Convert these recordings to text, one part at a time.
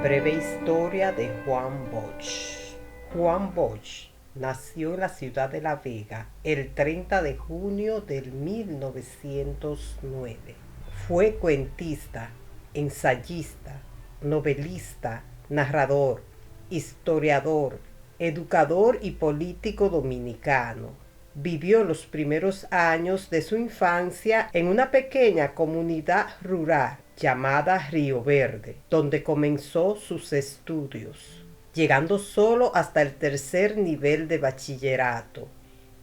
Breve historia de Juan Bosch. Juan Bosch nació en la ciudad de La Vega el 30 de junio del 1909. Fue cuentista, ensayista, novelista, narrador, historiador, educador y político dominicano. Vivió los primeros años de su infancia en una pequeña comunidad rural llamada Río Verde, donde comenzó sus estudios, llegando solo hasta el tercer nivel de bachillerato.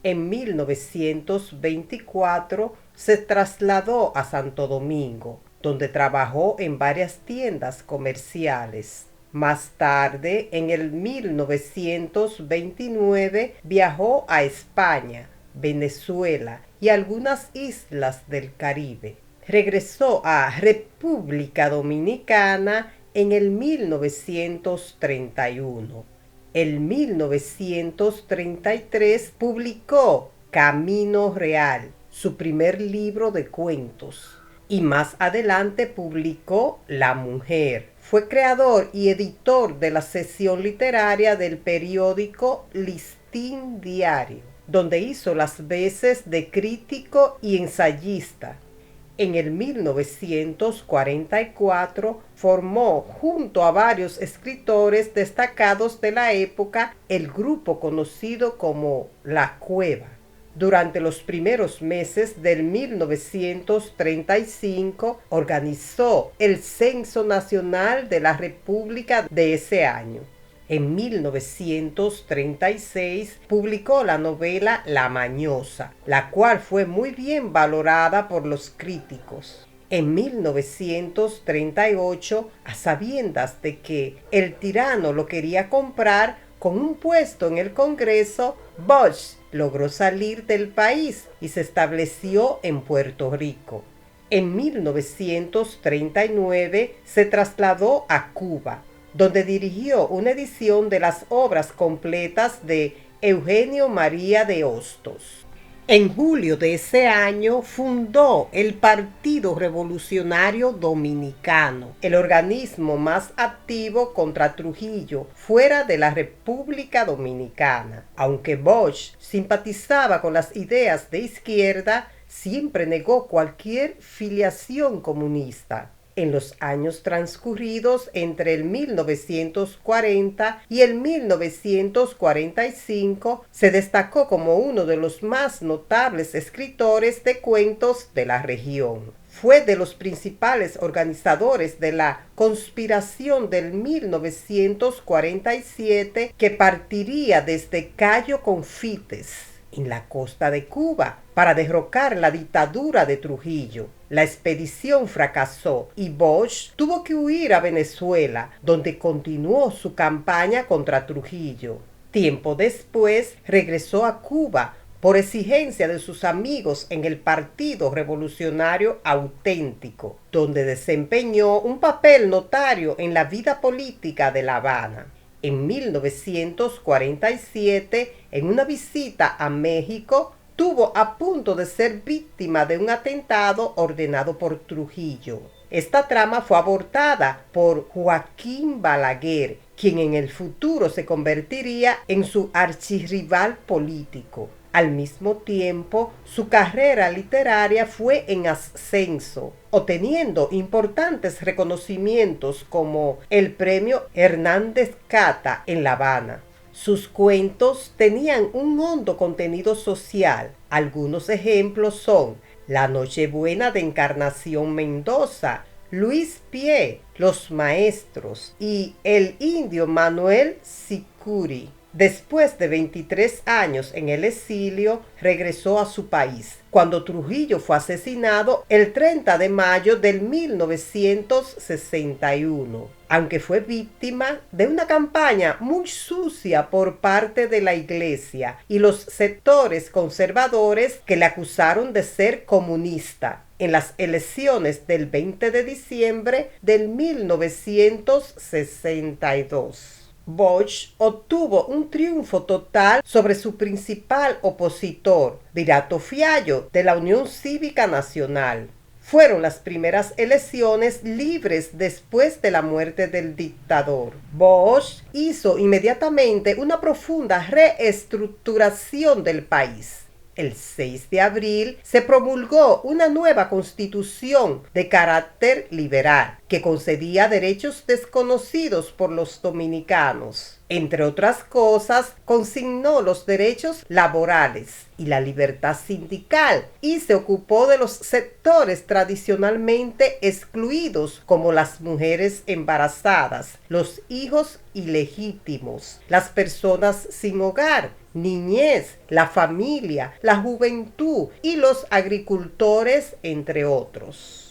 En 1924 se trasladó a Santo Domingo, donde trabajó en varias tiendas comerciales. Más tarde, en el 1929, viajó a España, Venezuela y algunas islas del Caribe. Regresó a República Dominicana en el 1931. En 1933 publicó Camino Real, su primer libro de cuentos, y más adelante publicó La Mujer. Fue creador y editor de la sección literaria del periódico Listín Diario, donde hizo las veces de crítico y ensayista. En el 1944 formó, junto a varios escritores destacados de la época, el grupo conocido como La Cueva. Durante los primeros meses del 1935 organizó el Censo Nacional de la República de ese año. En 1936 publicó la novela La Mañosa, la cual fue muy bien valorada por los críticos. En 1938, a sabiendas de que el tirano lo quería comprar con un puesto en el Congreso, Bosch logró salir del país y se estableció en Puerto Rico. En 1939 se trasladó a Cuba, donde dirigió una edición de las obras completas de Eugenio María de Hostos. En julio de ese año fundó el Partido Revolucionario Dominicano, el organismo más activo contra Trujillo fuera de la República Dominicana. Aunque Bosch simpatizaba con las ideas de izquierda, siempre negó cualquier filiación comunista. En los años transcurridos entre el 1940 y el 1945 se destacó como uno de los más notables escritores de cuentos de la región. Fue de los principales organizadores de la conspiración del 1947 que partiría desde Cayo Confites, en la costa de Cuba, para derrocar la dictadura de Trujillo. La expedición fracasó y Bosch tuvo que huir a Venezuela, donde continuó su campaña contra Trujillo. Tiempo después regresó a Cuba por exigencia de sus amigos en el Partido Revolucionario Auténtico, donde desempeñó un papel notario en la vida política de La Habana. En 1947, en una visita a México, estuvo a punto de ser víctima de un atentado ordenado por Trujillo. Esta trama fue abortada por Joaquín Balaguer, quien en el futuro se convertiría en su archirrival político. Al mismo tiempo, su carrera literaria fue en ascenso, obteniendo importantes reconocimientos como el Premio Hernández Cata en La Habana. Sus cuentos tenían un hondo contenido social. Algunos ejemplos son La Nochebuena de Encarnación Mendoza, Luis Pie, Los Maestros y El Indio Manuel Sicuri. Después de 23 años en el exilio, regresó a su país, cuando Trujillo fue asesinado el 30 de mayo del 1961, aunque fue víctima de una campaña muy sucia por parte de la Iglesia y los sectores conservadores que le acusaron de ser comunista. En las elecciones del 20 de diciembre del 1962. Bosch obtuvo un triunfo total sobre su principal opositor, Virato Fiallo, de la Unión Cívica Nacional. Fueron las primeras elecciones libres después de la muerte del dictador. Bosch hizo inmediatamente una profunda reestructuración del país. El 6 de abril se promulgó una nueva constitución de carácter liberal que concedía derechos desconocidos por los dominicanos. Entre otras cosas, consignó los derechos laborales y la libertad sindical y se ocupó de los sectores tradicionalmente excluidos como las mujeres embarazadas, los hijos ilegítimos, las personas sin hogar, niñez, la familia, la juventud y los agricultores, entre otros.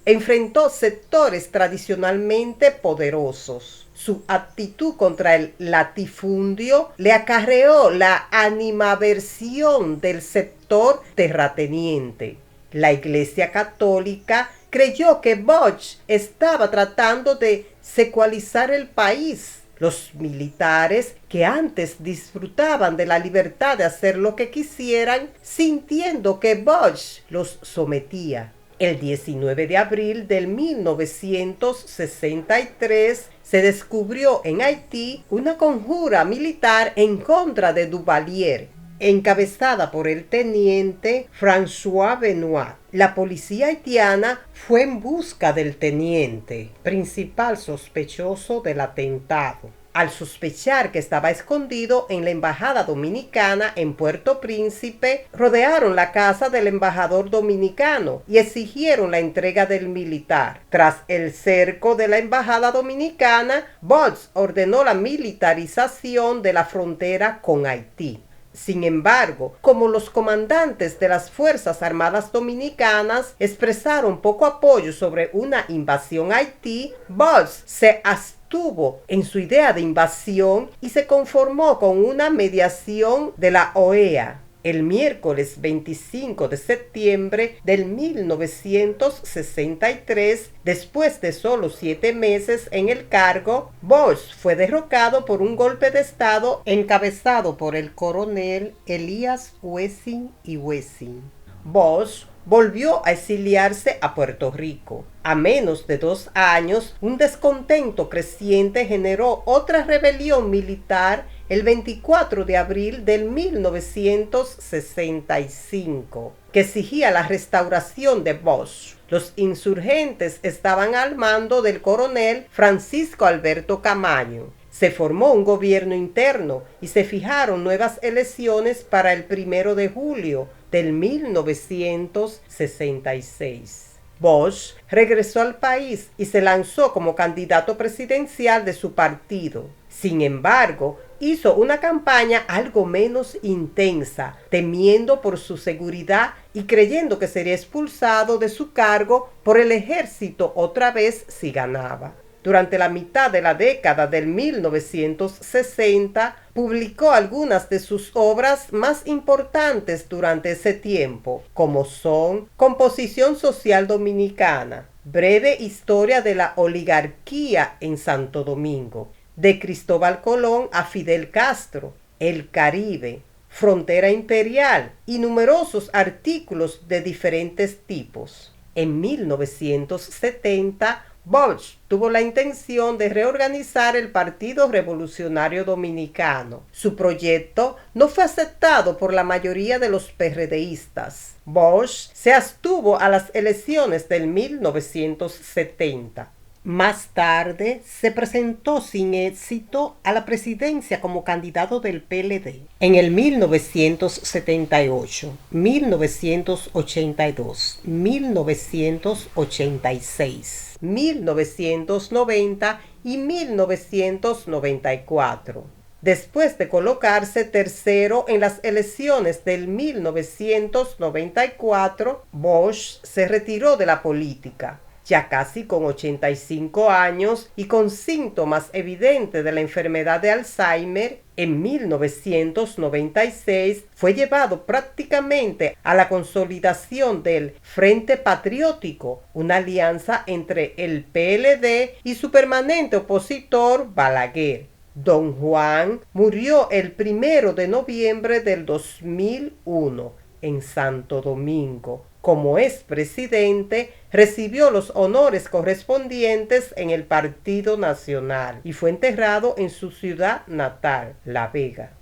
Enfrentó sectores tradicionalmente poderosos. Su actitud contra el latifundio le acarreó la animadversión del sector terrateniente. La Iglesia Católica creyó que Bosch estaba tratando de secualizar el país. Los militares, que antes disfrutaban de la libertad de hacer lo que quisieran, sintiendo que Bosch los sometía. El 19 de abril de 1963 se descubrió en Haití una conjura militar en contra de Duvalier, encabezada por el teniente François Benoit. La policía haitiana fue en busca del teniente, principal sospechoso del atentado. Al sospechar que estaba escondido en la embajada dominicana en Puerto Príncipe, rodearon la casa del embajador dominicano y exigieron la entrega del militar. Tras el cerco de la embajada dominicana, Bosch ordenó la militarización de la frontera con Haití. Sin embargo, como los comandantes de las Fuerzas Armadas Dominicanas expresaron poco apoyo sobre una invasión a Haití, Bosch se abstuvo en su idea de invasión y se conformó con una mediación de la OEA. El miércoles 25 de septiembre del 1963, después de solo 7 meses en el cargo, Bosch fue derrocado por un golpe de Estado encabezado por el coronel Elías Wessing y Wessing. Bosch volvió a exiliarse a Puerto Rico. A menos de 2 años, un descontento creciente generó otra rebelión militar el 24 de abril del 1965, que exigía la restauración de Bosch. Los insurgentes estaban al mando del coronel Francisco Alberto Camaño. Se formó un gobierno interno y se fijaron nuevas elecciones para el 1 de julio del 1966. Bosch regresó al país y se lanzó como candidato presidencial de su partido. Sin embargo, hizo una campaña algo menos intensa, temiendo por su seguridad y creyendo que sería expulsado de su cargo por el ejército otra vez si ganaba. Durante la mitad de la década del 1960, publicó algunas de sus obras más importantes durante ese tiempo, como son Composición Social Dominicana, Breve Historia de la Oligarquía en Santo Domingo, De Cristóbal Colón a Fidel Castro, El Caribe, Frontera Imperial y numerosos artículos de diferentes tipos. En 1970, Bosch tuvo la intención de reorganizar el Partido Revolucionario Dominicano. Su proyecto no fue aceptado por la mayoría de los PRDistas. Bosch se abstuvo a las elecciones del 1970. Más tarde se presentó sin éxito a la presidencia como candidato del PLD. En el 1978, 1982, 1986, 1990 y 1994. Después de colocarse tercero en las elecciones del 1994, Bosch se retiró de la política. Ya casi con 85 años y con síntomas evidentes de la enfermedad de Alzheimer, en 1996 fue llevado prácticamente a la consolidación del Frente Patriótico, una alianza entre el PLD y su permanente opositor Balaguer. Don Juan murió el 1 de noviembre del 2001 en Santo Domingo, como expresidente, recibió los honores correspondientes en el Partido Nacional y fue enterrado en su ciudad natal, La Vega.